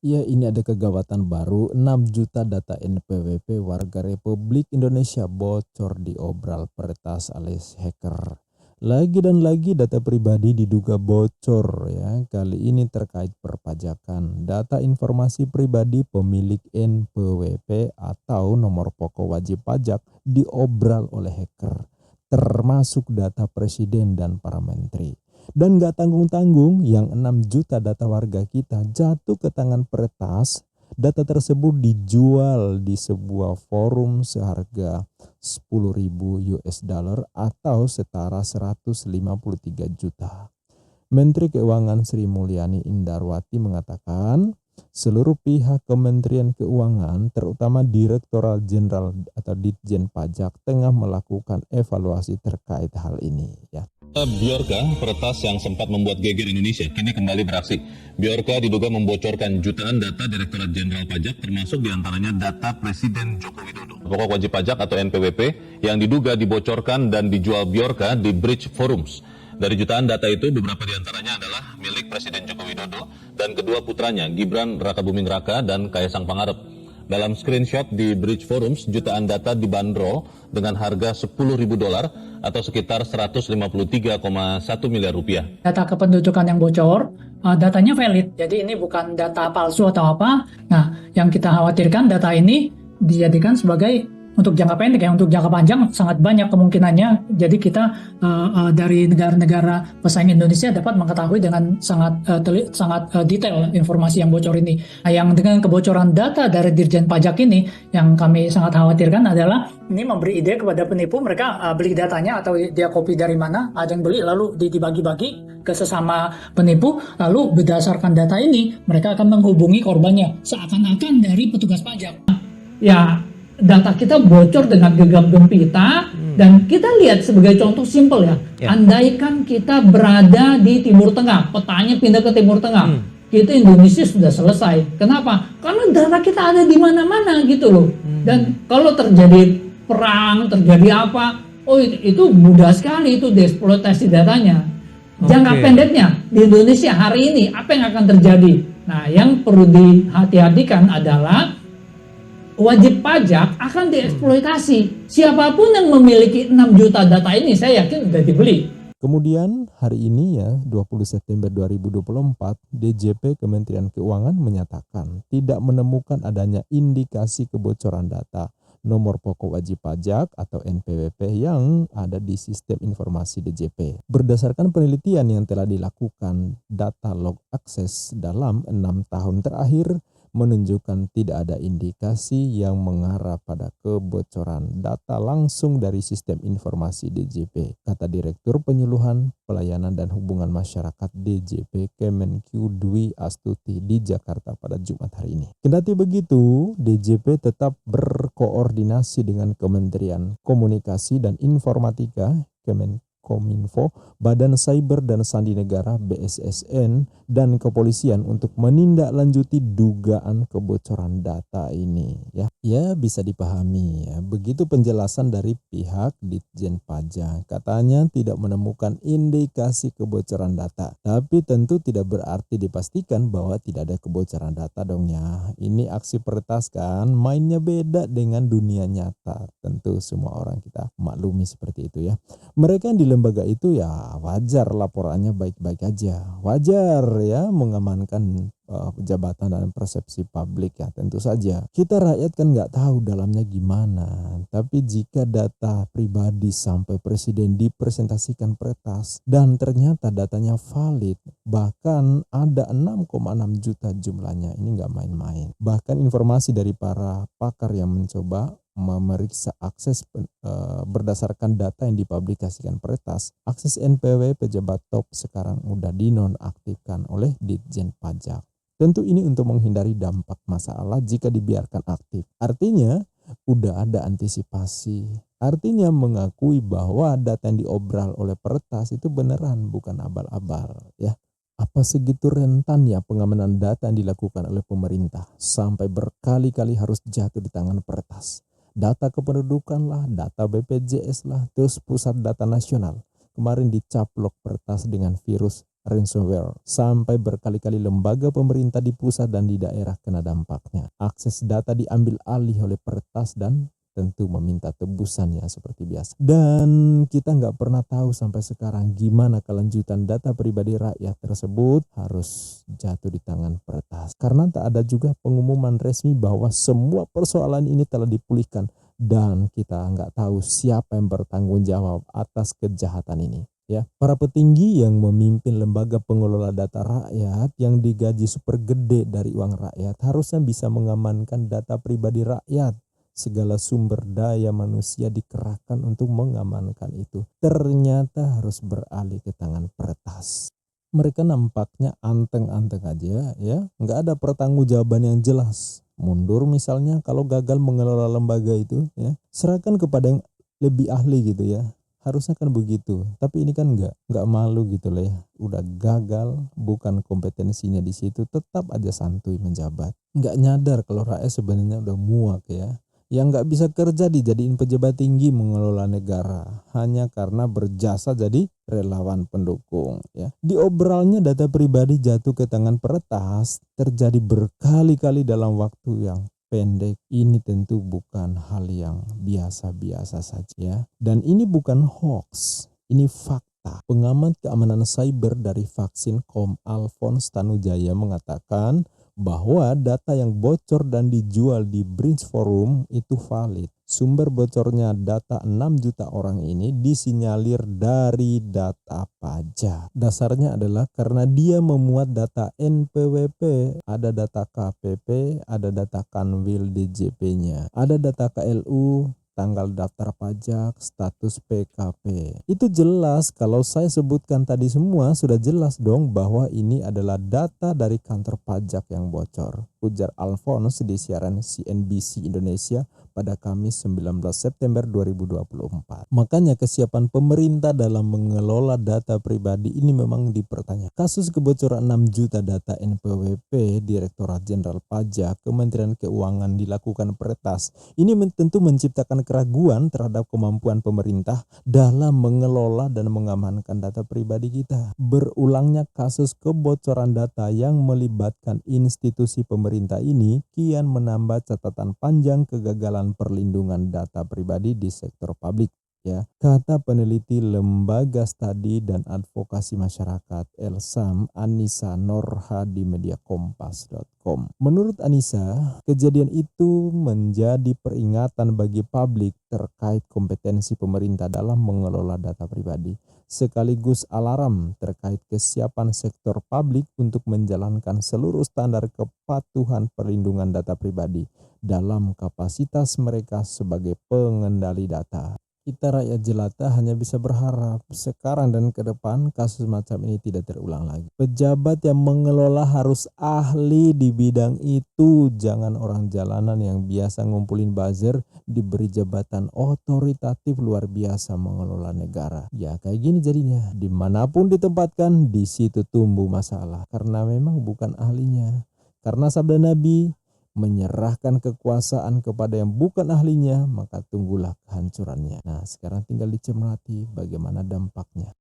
Ya, ini ada kegawatan baru, 6 juta data NPWP warga Republik Indonesia bocor di obral peretas alias hacker. Lagi dan lagi data pribadi diduga bocor ya. Kali ini terkait perpajakan. Data informasi pribadi pemilik NPWP atau nomor pokok wajib pajak diobral oleh hacker, termasuk data presiden dan para menteri. Dan gak tanggung-tanggung, yang 6 juta data warga kita jatuh ke tangan peretas. Data tersebut dijual di sebuah forum seharga 10.000 US dollar atau setara 153 juta. Menteri Keuangan Sri Mulyani Indarwati mengatakan, seluruh pihak Kementerian Keuangan, terutama Direktorat Jenderal atau Ditjen Pajak, tengah melakukan evaluasi terkait hal ini. Ya. Bjorka, peretas yang sempat membuat geger Indonesia, kini kembali beraksi. Bjorka diduga membocorkan jutaan data Direktorat Jenderal Pajak, termasuk diantaranya data Presiden Joko Widodo. Pokok wajib pajak atau NPWP yang diduga dibocorkan dan dijual Bjorka di Bridge Forums. Dari jutaan data itu, beberapa diantaranya adalah milik Presiden Joko Widodo dan kedua putranya, Gibran Rakabuming Raka dan Kaisang Pangarep. Dalam screenshot di Bridge Forums, jutaan data dibanderol dengan harga $10.000 atau sekitar 153,1 miliar rupiah. Data kependudukan yang bocor, datanya valid, jadi ini bukan data palsu atau apa. Nah, yang kita khawatirkan data ini dijadikan sebagai untuk jangka pendek ya, untuk jangka panjang sangat banyak kemungkinannya. Jadi kita dari negara-negara pesaing Indonesia dapat mengetahui dengan sangat detail informasi yang bocor ini. Nah, yang dengan kebocoran data dari Dirjen Pajak ini, yang kami sangat khawatirkan adalah ini memberi ide kepada penipu, mereka beli datanya atau dia copy dari mana, ada yang beli lalu dibagi-bagi ke sesama penipu, lalu berdasarkan data ini mereka akan menghubungi korbannya seakan-akan dari petugas pajak. Ya, data kita bocor dengan gegap gempita dan kita lihat sebagai contoh simpel ya. Andaikan kita berada di Timur Tengah, petanya pindah ke Timur Tengah, kita Indonesia sudah selesai. Kenapa? Karena data kita ada di mana-mana gitu loh. Dan kalau terjadi perang, terjadi apa, oh itu mudah sekali itu dieksploitasi datanya. Jangka pendeknya di Indonesia hari ini apa yang akan terjadi? Nah, yang perlu dihati-hatikan adalah wajib pajak akan dieksploitasi. Siapapun yang memiliki 6 juta data ini, saya yakin sudah dibeli. Kemudian hari ini ya, 20 September 2024, DJP Kementerian Keuangan menyatakan tidak menemukan adanya indikasi kebocoran data nomor pokok wajib pajak atau NPWP yang ada di sistem informasi DJP. Berdasarkan penelitian yang telah dilakukan, data log akses dalam 6 tahun terakhir menunjukkan tidak ada indikasi yang mengarah pada kebocoran data langsung dari sistem informasi DJP, kata Direktur Penyuluhan Pelayanan dan Hubungan Masyarakat DJP Kemenkyu Dwi Astuti di Jakarta pada Jumat hari ini. Kendati begitu, DJP tetap berkoordinasi dengan Kementerian Komunikasi dan Informatika, Kominfo, Badan Cyber dan Sandi Negara BSSN, dan kepolisian untuk menindaklanjuti dugaan kebocoran data ini. Ya bisa dipahami ya. Begitu penjelasan dari pihak Ditjen Pajak. Katanya tidak menemukan indikasi kebocoran data. Tapi tentu tidak berarti dipastikan bahwa tidak ada kebocoran data dong ya. Ini aksi peretas kan, mainnya beda dengan dunia nyata. Tentu semua orang kita maklumi seperti itu ya. Mereka yang di lembaga itu ya wajar laporannya baik-baik aja. Wajar ya mengamankan jabatan dan persepsi publik ya, tentu saja. Kita rakyat kan nggak tahu dalamnya gimana. Tapi jika data pribadi sampai presiden dipresentasikan peretas dan ternyata datanya valid, bahkan ada 6,6 juta jumlahnya, ini nggak main-main. Bahkan informasi dari para pakar yang mencoba memeriksa akses berdasarkan data yang dipublikasikan peretas, akses NPW pejabat top sekarang udah dinonaktifkan oleh Ditjen Pajak. Tentu ini untuk menghindari dampak masalah jika dibiarkan aktif. Artinya udah ada antisipasi. Artinya mengakui bahwa data yang diobral oleh peretas itu beneran, bukan abal-abal ya. Apa segitu rentannya pengamanan data yang dilakukan oleh pemerintah sampai berkali-kali harus jatuh di tangan peretas. Data kependudukan lah, data BPJS lah, terus pusat data nasional. Kemarin dicaplok peretas dengan virus ransomware, sampai berkali-kali lembaga pemerintah di pusat dan di daerah kena dampaknya. Akses data diambil alih oleh peretas dan tentu meminta tebusan ya seperti biasa. Dan kita nggak pernah tahu sampai sekarang gimana kelanjutan data pribadi rakyat tersebut harus jatuh di tangan peretas. Karena tak ada juga pengumuman resmi bahwa semua persoalan ini telah dipulihkan dan kita nggak tahu siapa yang bertanggung jawab atas kejahatan ini. Ya, para petinggi yang memimpin lembaga pengelola data rakyat yang digaji super gede dari uang rakyat harusnya bisa mengamankan data pribadi rakyat. Segala sumber daya manusia dikerahkan untuk mengamankan itu. Ternyata harus beralih ke tangan peretas. Mereka nampaknya anteng-anteng aja ya, nggak ada pertanggungjawaban yang jelas. Mundur misalnya kalau gagal mengelola lembaga itu ya, serahkan kepada yang lebih ahli gitu ya. Harusnya kan begitu, tapi ini kan nggak malu gitu lah ya. Udah gagal, bukan kompetensinya di situ, tetap aja santuy menjabat. Nggak nyadar kalau rakyat sebenarnya udah muak ya. Yang nggak bisa kerja dijadiin pejabat tinggi mengelola negara hanya karena berjasa jadi relawan pendukung ya. Diobrolnya data pribadi jatuh ke tangan peretas terjadi berkali-kali dalam waktu yang pendek. Ini tentu bukan hal yang biasa-biasa saja ya. Dan ini bukan hoax, ini fakta. Pengamat keamanan cyber dari Vaksin.com Alphonse Tanujaya mengatakan bahwa data yang bocor dan dijual di Bridge Forum itu valid. Sumber bocornya data 6 juta orang ini disinyalir dari data pajak. Dasarnya adalah karena dia memuat data NPWP, ada data KPP, ada data Kanwil DJP-nya, ada data KLU, tanggal daftar pajak, status PKP. Itu jelas, kalau saya sebutkan tadi semua sudah jelas dong bahwa ini adalah data dari kantor pajak yang bocor, ujar Alphonse di siaran CNBC Indonesia pada Kamis 19 September 2024. Makanya kesiapan pemerintah dalam mengelola data pribadi ini memang dipertanyakan. Kasus kebocoran 6 juta data NPWP Direktorat Jenderal Pajak Kementerian Keuangan dilakukan peretas. Ini tentu menciptakan keraguan terhadap kemampuan pemerintah dalam mengelola dan mengamankan data pribadi kita. Berulangnya kasus kebocoran data yang melibatkan institusi pemerintah ini kian menambah catatan panjang kegagalan perlindungan data pribadi di sektor publik. Ya, kata peneliti Lembaga Studi dan Advokasi Masyarakat LSAM Anissa Norha di mediakompas.com. Menurut Anissa, kejadian itu menjadi peringatan bagi publik terkait kompetensi pemerintah dalam mengelola data pribadi, sekaligus alarm terkait kesiapan sektor publik untuk menjalankan seluruh standar kepatuhan perlindungan data pribadi dalam kapasitas mereka sebagai pengendali data. Kita rakyat jelata hanya bisa berharap sekarang dan ke depan kasus macam ini tidak terulang lagi. Pejabat yang mengelola harus ahli di bidang itu, jangan orang jalanan yang biasa ngumpulin buzzer diberi jabatan otoritatif luar biasa mengelola negara. Ya kayak gini jadinya, dimanapun ditempatkan di situ tumbuh masalah karena memang bukan ahlinya. Karena sabda Nabi, menyerahkan kekuasaan kepada yang bukan ahlinya, maka tunggulah kehancurannya. Nah, sekarang tinggal dicermati bagaimana dampaknya.